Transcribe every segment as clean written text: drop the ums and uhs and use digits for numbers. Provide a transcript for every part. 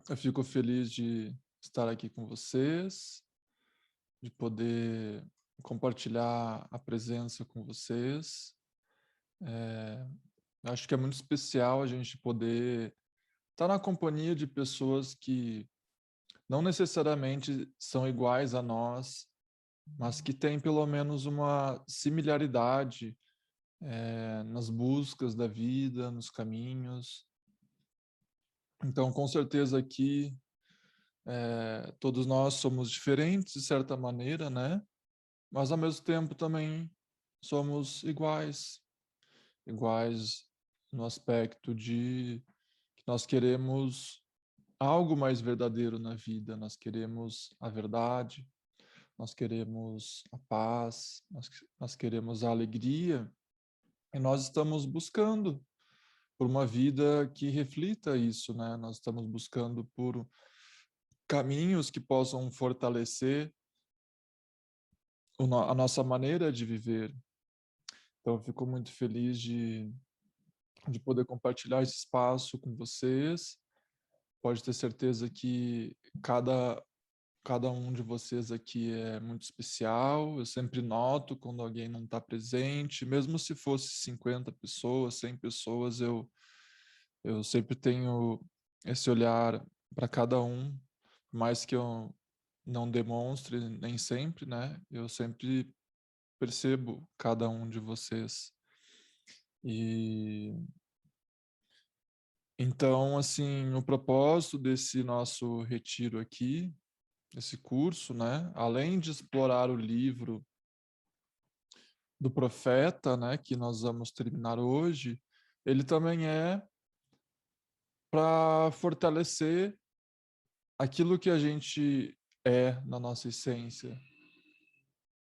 Eu fico feliz de estar aqui com vocês, de poder compartilhar a presença com vocês. Eh, Acho que é muito especial a gente poder estar na companhia de pessoas que não necessariamente são iguais a nós, mas que têm pelo menos uma similaridade, nas buscas da vida, nos caminhos. Então, com certeza aqui, todos nós somos diferentes de certa maneira, né? Mas ao mesmo tempo também somos iguais, iguais no aspecto de que nós queremos algo mais verdadeiro na vida, nós queremos a verdade, nós queremos a paz, nós queremos a alegria, e nós estamos buscando por uma vida que reflita isso, né? Nós estamos buscando por caminhos que possam fortalecer a nossa maneira de viver. Então, eu fico muito feliz de poder compartilhar esse espaço com vocês. Pode ter certeza que cada um de vocês aqui é muito especial. Eu sempre noto quando alguém não está presente, mesmo se fosse 50 pessoas, 100 pessoas, eu sempre tenho esse olhar para cada um, por mais que eu não demonstre nem sempre, né? Eu sempre percebo cada um de vocês. E então, assim, o propósito desse nosso retiro aqui, esse curso, né, além de explorar o livro do profeta, né, que nós vamos terminar hoje, ele também é para fortalecer aquilo que a gente é na nossa essência.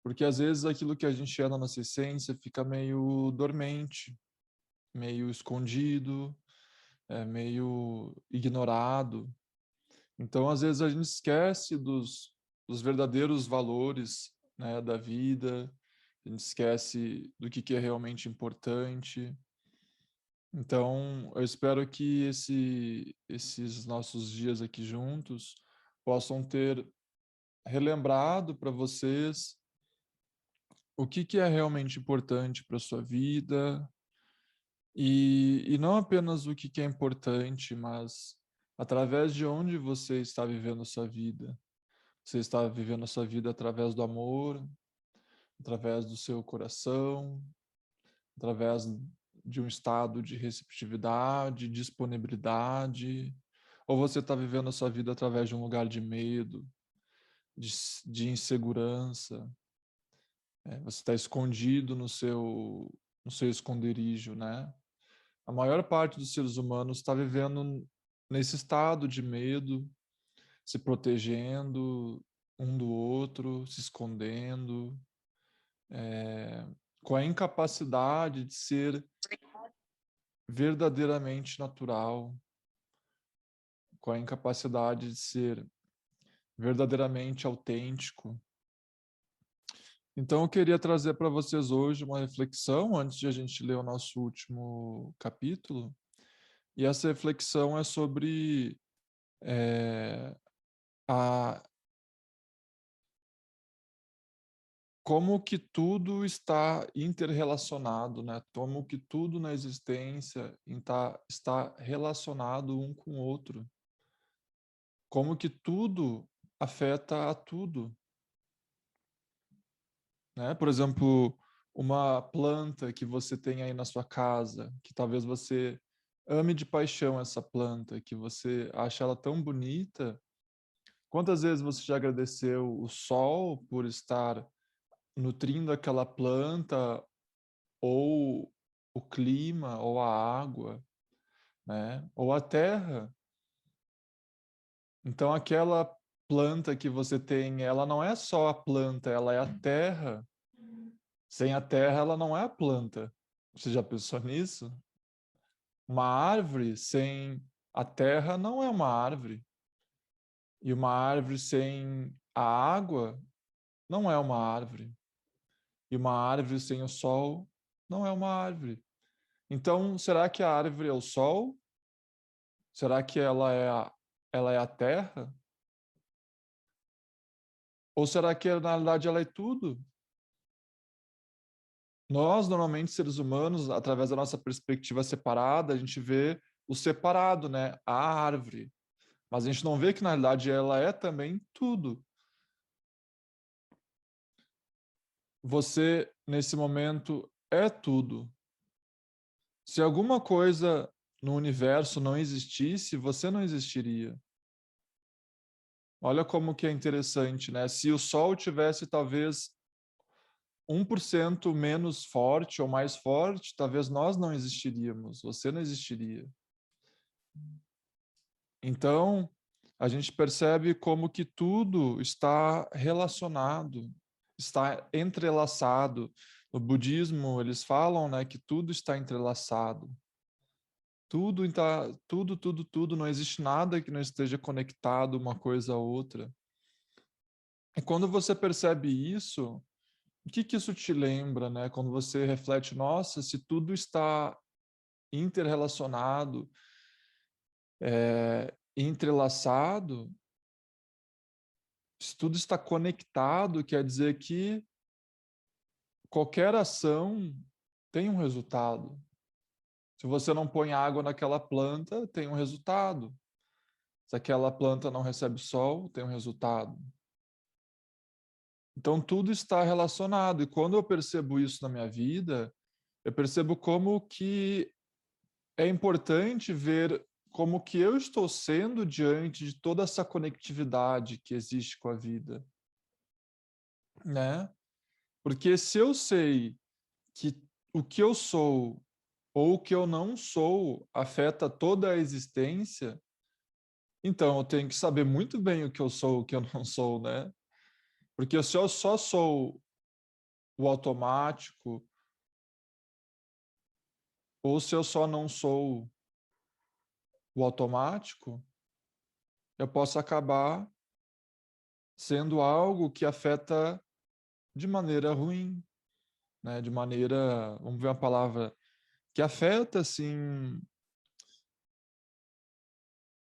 Porque às vezes aquilo que a gente é na nossa essência fica meio dormente, meio escondido, meio ignorado. Então, às vezes, a gente esquece dos verdadeiros valores, né, da vida, a gente esquece do que é realmente importante. Então, eu espero que esses nossos dias aqui juntos possam ter relembrado para vocês o que é realmente importante para a sua vida, e não apenas o que é importante, mas através de onde você está vivendo a sua vida. Você está vivendo a sua vida através do amor, através do seu coração, através de um estado de receptividade, disponibilidade, ou você está vivendo a sua vida através de um lugar de medo, de insegurança, você está escondido no seu esconderijo, né? A maior parte dos seres humanos está vivendo nesse estado de medo, se protegendo um do outro, se escondendo, eh, com a incapacidade de ser verdadeiramente natural, com a incapacidade de ser verdadeiramente autêntico. Então, eu queria trazer para vocês hoje uma reflexão antes de a gente ler o nosso último capítulo. E essa reflexão é sobre eh, a como que tudo está interrelacionado, né? Como que tudo na existência está relacionado um com o outro. Como que tudo afeta a tudo, né? Por exemplo, uma planta que você tem aí na sua casa, que talvez você ame de paixão essa planta, que você acha ela tão bonita. Quantas vezes você já agradeceu o sol por estar nutrindo aquela planta, ou o clima, ou a água, né? Ou a terra. Então, aquela planta que você tem, ela não é só a planta, ela é a terra. Sem a terra, ela não é a planta. Você já pensou nisso? Uma árvore sem a terra não é uma árvore. E uma árvore sem a água não é uma árvore. E uma árvore sem o sol não é uma árvore. Então, será que a árvore é o sol? Será que ela ela é a Terra? Ou será que, na realidade, ela é tudo? Nós, normalmente, seres humanos, através da nossa perspectiva separada, a gente vê o separado, né? A árvore. Mas a gente não vê que, na realidade, ela é também tudo. Você, nesse momento, é tudo. Se alguma coisa no universo não existisse, você não existiria. Olha como que é interessante, né? Se o Sol tivesse talvez 1% menos forte ou mais forte, talvez nós não existiríamos, você não existiria. Então, a gente percebe como que tudo está relacionado, está entrelaçado. No budismo, eles falam, né, que tudo está entrelaçado. Tudo está, tudo, não existe nada que não esteja conectado uma coisa a outra. E quando você percebe isso, o que que isso te lembra, né? Quando você reflete, nossa, se tudo está interrelacionado, entrelaçado, se tudo está conectado, quer dizer que qualquer ação tem um resultado. Se você não põe água naquela planta, tem um resultado. Se aquela planta não recebe sol, tem um resultado. Então, tudo está relacionado. E quando eu percebo isso na minha vida, eu percebo como que é importante ver como que eu estou sendo diante de toda essa conectividade que existe com a vida, né? Porque se eu sei que o que eu sou ou o que eu não sou afeta toda a existência, então eu tenho que saber muito bem o que eu sou, o que eu não sou, né? Porque se eu só sou o automático, ou se eu só não sou o automático, eu posso acabar sendo algo que afeta de maneira ruim, né? De maneira, vamos ver uma palavra que afeta, assim,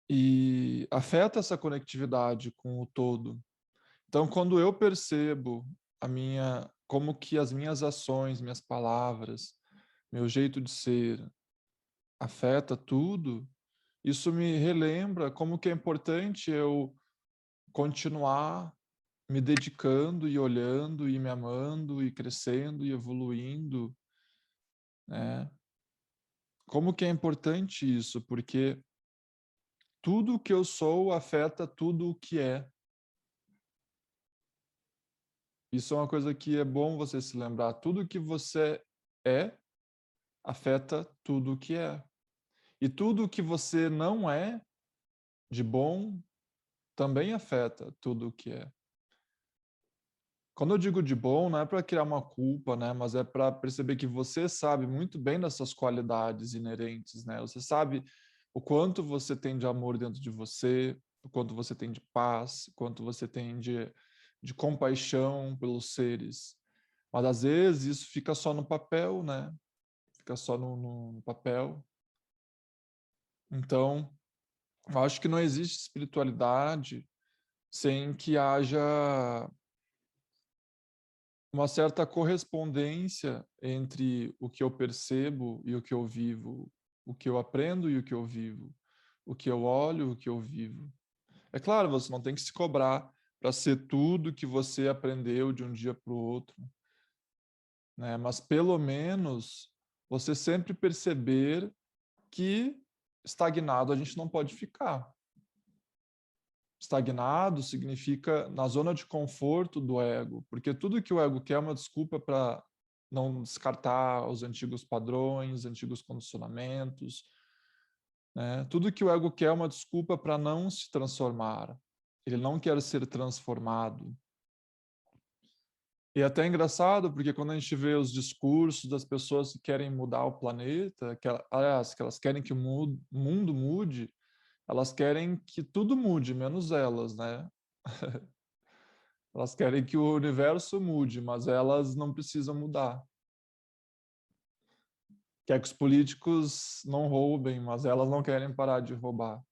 e afeta essa conectividade com o todo. Então, quando eu percebo como que as minhas ações, minhas palavras, meu jeito de ser afeta tudo, isso me relembra como que é importante eu continuar me dedicando e olhando e me amando e crescendo e evoluindo, né? Como que é importante isso? Porque tudo o que eu sou afeta tudo o que é. Isso é uma coisa que é bom você se lembrar. Tudo que você é afeta tudo o que é. E tudo o que você não é de bom também afeta tudo o que é. Quando eu digo de bom, não é para criar uma culpa, né? Mas é para perceber que você sabe muito bem das suas qualidades inerentes, né? Você sabe o quanto você tem de amor dentro de você, o quanto você tem de paz, o quanto você tem de compaixão pelos seres. Mas às vezes isso fica só no papel, né? Fica só no papel. Então, eu acho que não existe espiritualidade sem que haja uma certa correspondência entre o que eu percebo e o que eu vivo, o que eu aprendo e o que eu vivo, o que eu olho e o que eu vivo. É claro, você não tem que se cobrar para ser tudo que você aprendeu de um dia para o outro, né? Mas pelo menos você sempre perceber que estagnado a gente não pode ficar. Estagnado significa na zona de conforto do ego, porque tudo que o ego quer é uma desculpa para não descartar os antigos padrões, antigos condicionamentos, né? Tudo que o ego quer é uma desculpa para não se transformar. Ele não quer ser transformado. E é até engraçado, porque quando a gente vê os discursos das pessoas que querem mudar o planeta, aliás, que elas querem que o mundo mude, elas querem que tudo mude, menos elas, né? Elas querem que o universo mude, mas elas não precisam mudar. Quer que os políticos não roubem, mas elas não querem parar de roubar.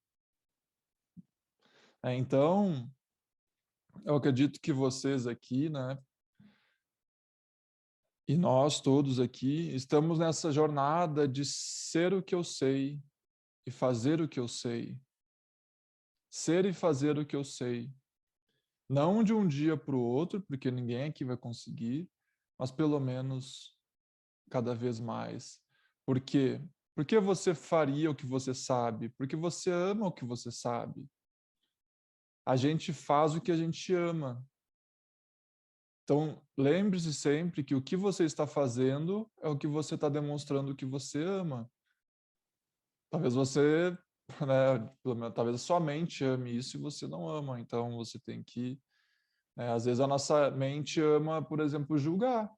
Então, eu acredito que vocês aqui, né, e nós todos aqui, estamos nessa jornada de ser o que eu sei e fazer o que eu sei. Ser e fazer o que eu sei. Não de um dia para o outro, porque ninguém aqui vai conseguir, mas pelo menos cada vez mais. Por quê? Porque você faria o que você sabe? Porque você ama o que você sabe. A gente faz o que a gente ama. Então, lembre-se sempre que o que você está fazendo é o que você está demonstrando que você ama. Talvez você, né, pelo menos, talvez a sua mente ame isso e você não ama. Então, você tem que, né, às vezes a nossa mente ama, por exemplo, julgar.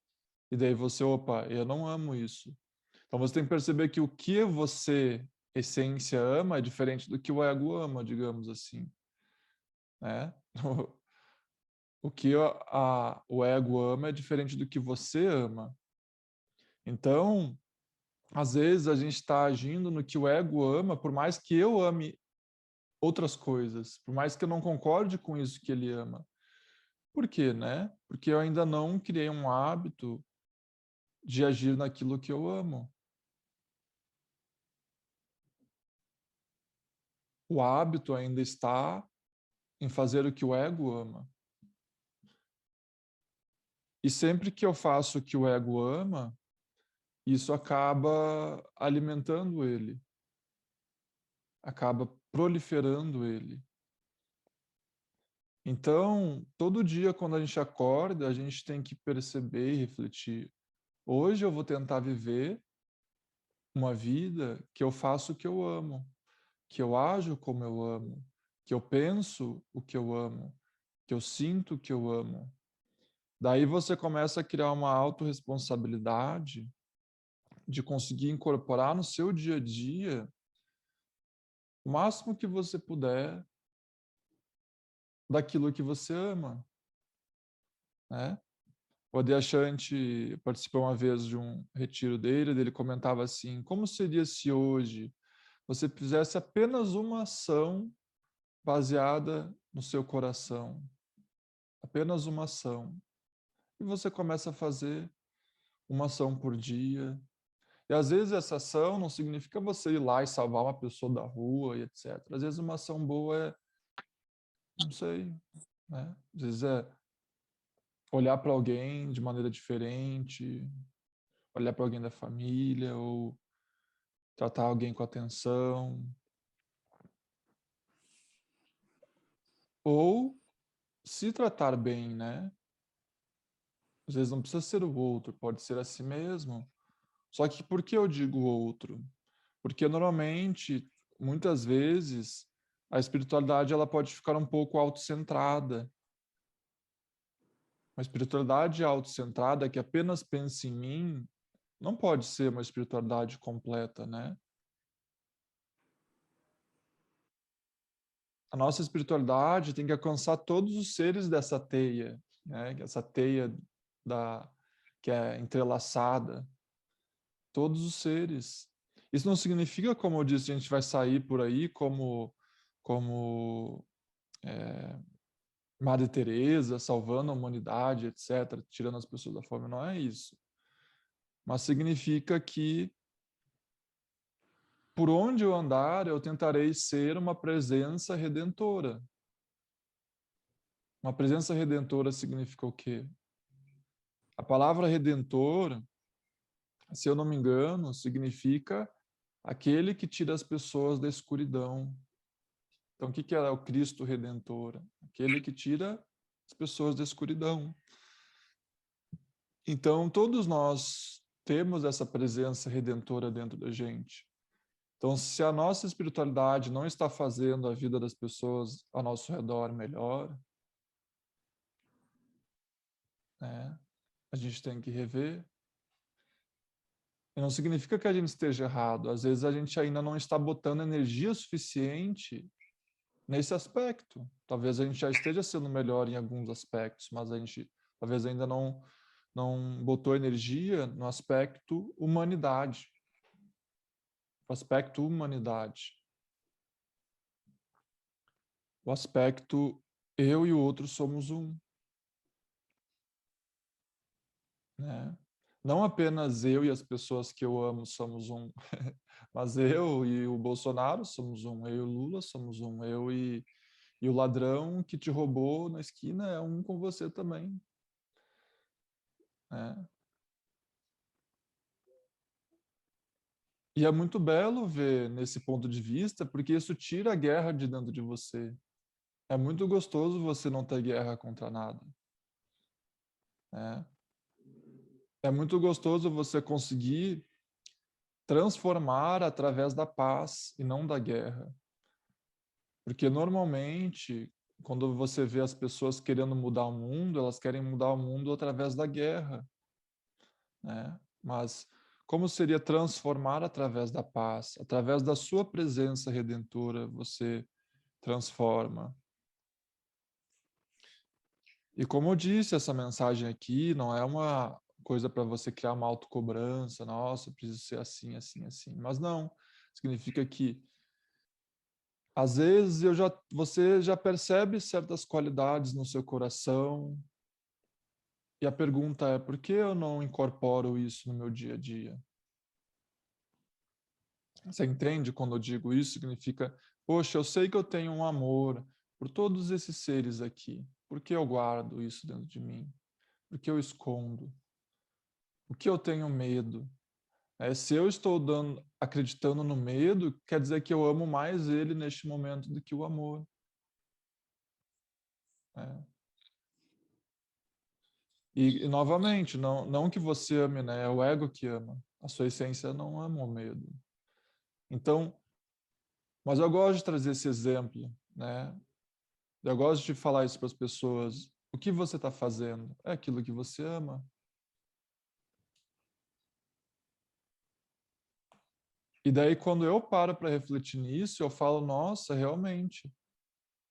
E daí você, opa, eu não amo isso. Então, você tem que perceber que o que você, essência, ama é diferente do que o ego ama, digamos assim, né? O que o ego ama é diferente do que você ama. Então, às vezes a gente está agindo no que o ego ama, por mais que eu ame outras coisas, por mais que eu não concorde com isso que ele ama. Por quê, né? Porque eu ainda não criei um hábito de agir naquilo que eu amo. O hábito ainda está em fazer o que o ego ama. E sempre que eu faço o que o ego ama, isso acaba alimentando ele, acaba proliferando ele. Então, todo dia quando a gente acorda, a gente tem que perceber e refletir. Hoje eu vou tentar viver uma vida que eu faço o que eu amo, que eu ajo como eu amo, que eu penso o que eu amo, que eu sinto o que eu amo. Daí você começa a criar uma autorresponsabilidade de conseguir incorporar no seu dia a dia o máximo que você puder daquilo que você ama, né? O Adyashanti participou uma vez de um retiro dele, ele comentava assim: como seria se hoje você fizesse apenas uma ação baseada no seu coração? Apenas uma ação. E você começa a fazer uma ação por dia. E às vezes essa ação não significa você ir lá e salvar uma pessoa da rua e etc. Às vezes uma ação boa é, não sei, né? Às vezes é olhar para alguém de maneira diferente, olhar para alguém da família ou tratar alguém com atenção, ou se tratar bem, né? Às vezes não precisa ser o outro, pode ser a si mesmo. Só que por que eu digo outro? Porque normalmente, muitas vezes, a espiritualidade ela pode ficar um pouco autocentrada. Uma espiritualidade autocentrada que apenas pensa em mim não pode ser uma espiritualidade completa, né? A nossa espiritualidade tem que alcançar todos os seres dessa teia, né? Essa teia da que é entrelaçada, todos os seres. Isso não significa, como eu disse, a gente vai sair por aí como Madre Teresa salvando a humanidade, etc., tirando as pessoas da fome. Não é isso. Mas significa que por onde eu andar, eu tentarei ser uma presença redentora. Uma presença redentora significa o quê? A palavra redentor, se eu não me engano, significa aquele que tira as pessoas da escuridão. Então, o que é o Cristo Redentor? Aquele que tira as pessoas da escuridão. Então, todos nós temos essa presença redentora dentro da gente. Então, se a nossa espiritualidade não está fazendo a vida das pessoas ao nosso redor melhor, né, a gente tem que rever. E não significa que a gente esteja errado. Às vezes a gente ainda não está botando energia suficiente nesse aspecto. Talvez a gente já esteja sendo melhor em alguns aspectos, mas a gente talvez ainda não botou energia no aspecto humanidade. O aspecto humanidade. o aspecto eu e o outro somos um, né? Não apenas eu e as pessoas que eu amo somos um, mas eu e o Bolsonaro somos um, eu e o Lula somos um, e o ladrão que te roubou na esquina é um com você também, né? E é muito belo ver nesse ponto de vista, porque isso tira a guerra de dentro de você. É muito gostoso você não ter guerra contra nada, né? É muito gostoso você conseguir transformar através da paz e não da guerra. Porque normalmente, quando você vê as pessoas querendo mudar o mundo, elas querem mudar o mundo através da guerra, né? Mas como seria transformar através da paz? Através da sua presença redentora, você transforma. E como eu disse, essa mensagem aqui não é uma coisa para você criar uma autocobrança, nossa, eu preciso ser assim, assim, assim. Mas não, significa que às vezes você já percebe certas qualidades no seu coração, e a pergunta é: por que eu não incorporo isso no meu dia a dia? Você entende quando eu digo isso? Significa, poxa, eu sei que eu tenho um amor por todos esses seres aqui. Por que eu guardo isso dentro de mim? Por que eu escondo? O que eu tenho medo? Se eu estou acreditando no medo, quer dizer que eu amo mais ele neste momento do que o amor. Né? E novamente, não que você ame, né? É o ego que ama. A sua essência não ama o medo. Então, mas eu gosto de trazer esse exemplo, né? Eu gosto de falar isso para as pessoas. O que você está fazendo? É aquilo que você ama. E daí, quando eu paro para refletir nisso, eu falo, nossa, realmente,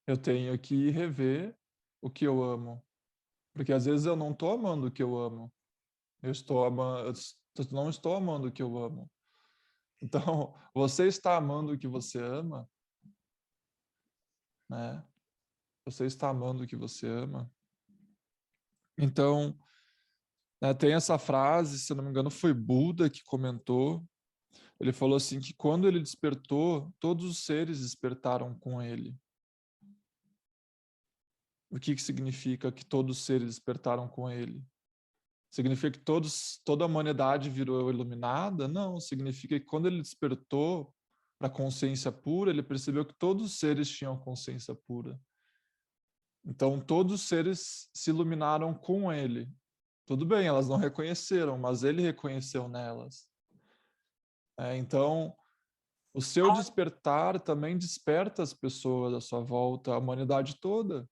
eu tenho que rever o que eu amo. Porque às vezes eu não estou amando o que eu amo. Eu não estou amando o que eu amo. Então, você está amando o que você ama, né? Você está amando o que você ama. Então, né, tem essa frase, se não me engano, foi Buda que comentou. Ele falou assim que quando ele despertou, todos os seres despertaram com ele. O que significa que todos os seres despertaram com ele? Significa que toda a humanidade virou iluminada? Não, significa que quando ele despertou para a consciência pura, ele percebeu que todos os seres tinham consciência pura. Então, todos os seres se iluminaram com ele. Tudo bem, elas não reconheceram, mas ele reconheceu nelas. Então, o seu despertar também desperta as pessoas à sua volta, a humanidade toda.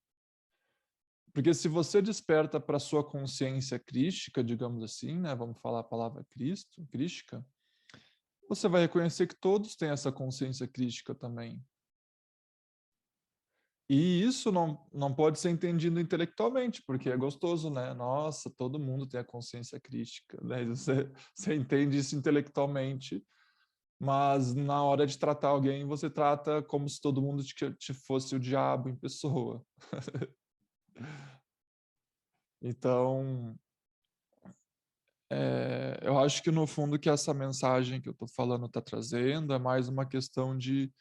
Porque se você desperta para a sua consciência crística, digamos assim, né? Vamos falar a palavra Cristo, crística, você vai reconhecer que todos têm essa consciência crística também. E isso não pode ser entendido intelectualmente, porque é gostoso, né? Nossa, todo mundo tem a consciência crística. Né? Você entende isso intelectualmente, mas na hora de tratar alguém, você trata como se todo mundo te fosse o diabo em pessoa. Então, eu acho que no fundo que essa mensagem que eu estou falando está trazendo é mais uma questão de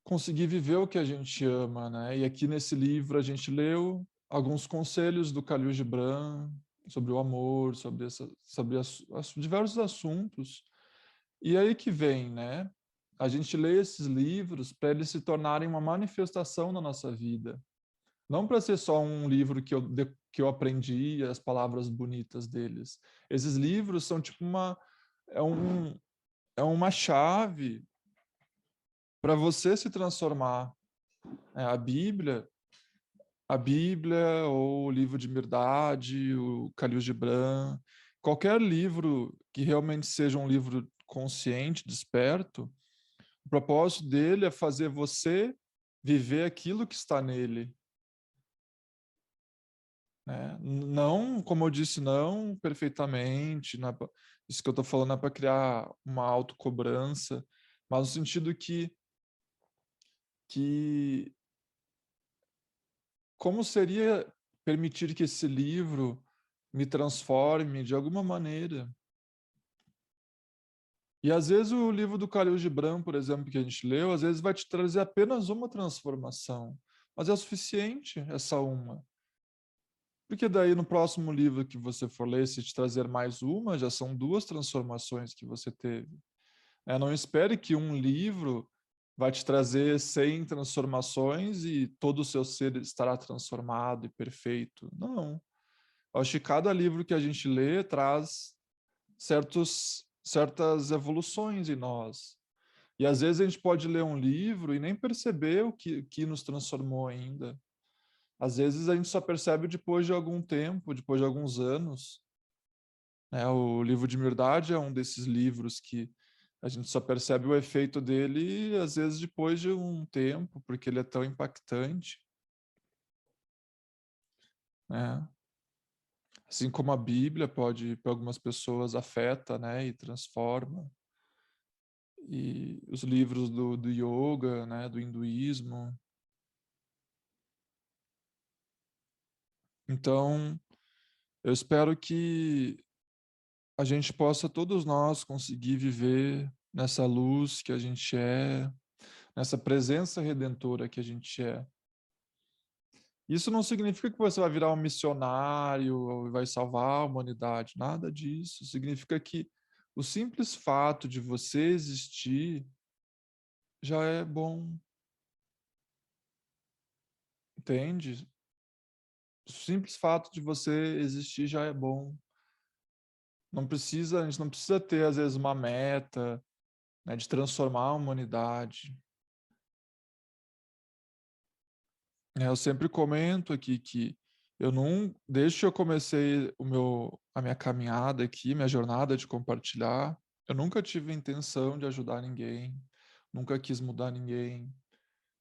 conseguir viver o que a gente ama, né? E aqui nesse livro a gente leu alguns conselhos do Khalil Gibran sobre o amor, sobre diversos assuntos. E aí que vem, né? A gente lê esses livros para eles se tornarem uma manifestação na nossa vida. Não para ser só um livro que eu aprendi as palavras bonitas deles. Esses livros são tipo é, um, é uma chave para você se transformar. A Bíblia ou o livro de Mirdade, o Khalil Gibran, qualquer livro que realmente seja um livro consciente, desperto, o propósito dele é fazer você viver aquilo que está nele. Né? Não, como eu disse, não perfeitamente. Isso que eu estou falando é para criar uma autocobrança, mas no sentido que como seria permitir que esse livro me transforme de alguma maneira? E às vezes o livro do Khalil Gibran, por exemplo, que a gente leu, às vezes vai te trazer apenas uma transformação, mas é o suficiente essa uma. Porque daí no próximo livro que você for ler, se te trazer mais uma, já são duas transformações que você teve. Não espere que um livro vai te trazer 100 transformações e todo o seu ser estará transformado e perfeito. Não. Eu acho que cada livro que a gente lê traz certas evoluções em nós. E às vezes a gente pode ler um livro e nem perceber que nos transformou ainda. Às vezes a gente só percebe depois de algum tempo, depois de alguns anos. O livro de Mirdade é um desses livros que a gente só percebe o efeito dele, às vezes, depois de um tempo, porque ele é tão impactante, né? Assim como a Bíblia pode, para algumas pessoas, afeta, né, e transforma. E os livros do yoga, né, do hinduísmo. Então, eu espero que a gente possa, todos nós, conseguir viver nessa luz que a gente é, nessa presença redentora que a gente é. Isso não significa que você vai virar um missionário ou vai salvar a humanidade, nada disso. Significa que o simples fato de você existir já é bom, entende? O simples fato de você existir já é bom. A gente não precisa ter, às vezes, uma meta, né, de transformar a humanidade. Eu sempre comento aqui que eu não, desde que eu comecei a minha caminhada aqui, minha jornada de compartilhar, eu nunca tive a intenção de ajudar ninguém, nunca quis mudar ninguém.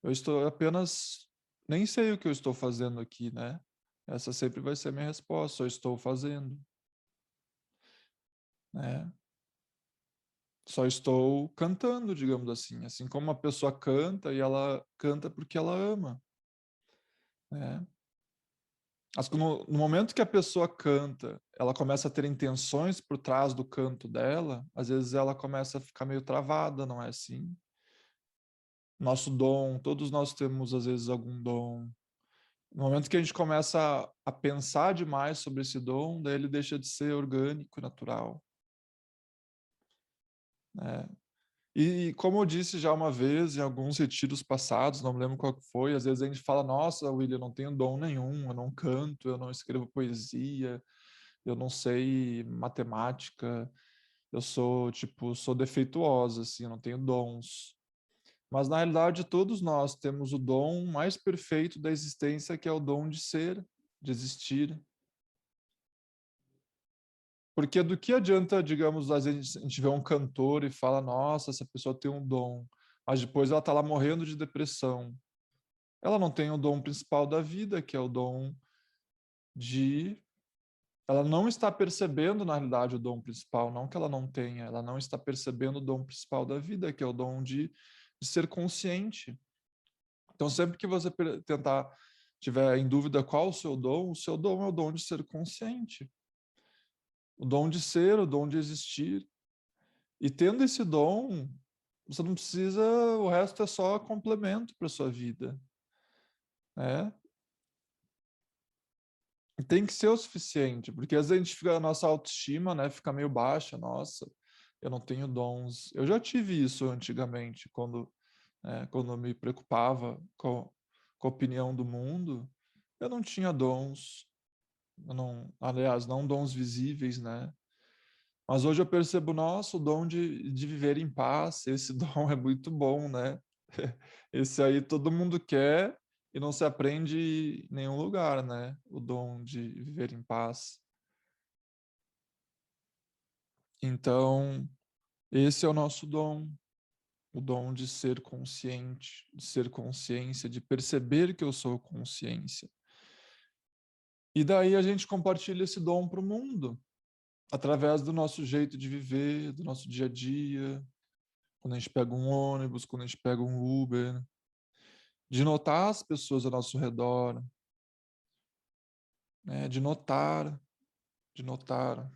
Eu estou apenas, nem sei o que eu estou fazendo aqui, né? Essa sempre vai ser a minha resposta, só estou fazendo, né? Só estou cantando, digamos assim como uma pessoa canta e ela canta porque ela ama, né? No momento que a pessoa canta, ela começa a ter intenções por trás do canto dela, às vezes ela começa a ficar meio travada, não é assim? Nosso dom, todos nós temos às vezes algum dom. No momento que a gente começa a pensar demais sobre esse dom, daí ele deixa de ser orgânico e natural, né? E como eu disse já uma vez, em alguns retiros passados, não me lembro qual que foi, às vezes a gente fala, nossa, William, eu não tenho dom nenhum, eu não canto, eu não escrevo poesia, eu não sei matemática, eu sou, tipo, sou defeituosa, assim, eu não tenho dons. Mas, na realidade, todos nós temos o dom mais perfeito da existência, que é o dom de ser, de existir. Porque do que adianta, digamos, às vezes a gente vê um cantor e fala, nossa, essa pessoa tem um dom, mas depois ela está lá morrendo de depressão. Ela não tem o dom principal da vida, que é o dom de ela não está percebendo, na realidade, o dom principal, não que ela não tenha, ela não está percebendo o dom principal da vida, que é o dom de ser consciente. Então, sempre que você tentar, tiver em dúvida qual o seu dom é o dom de ser consciente. O dom de ser, o dom de existir. E tendo esse dom, você não precisa, o resto é só complemento para sua vida, né? Tem que ser o suficiente, porque às vezes a gente fica, a nossa autoestima, né, fica meio baixa, nossa, eu não tenho dons. Eu já tive isso antigamente, quando eu me preocupava com a opinião do mundo, eu não tinha dons, eu não, aliás, não dons visíveis, né? Mas hoje eu percebo, nossa, o dom de viver em paz, esse dom é muito bom, né? Esse aí todo mundo quer e não se aprende em nenhum lugar, né? O dom de viver em paz. Então, esse é o nosso dom, o dom de ser consciente, de ser consciência, de perceber que eu sou consciência. E daí a gente compartilha esse dom para o mundo, através do nosso jeito de viver, do nosso dia a dia, quando a gente pega um ônibus, quando a gente pega um Uber, de notar as pessoas ao nosso redor, né? De notar, de notar.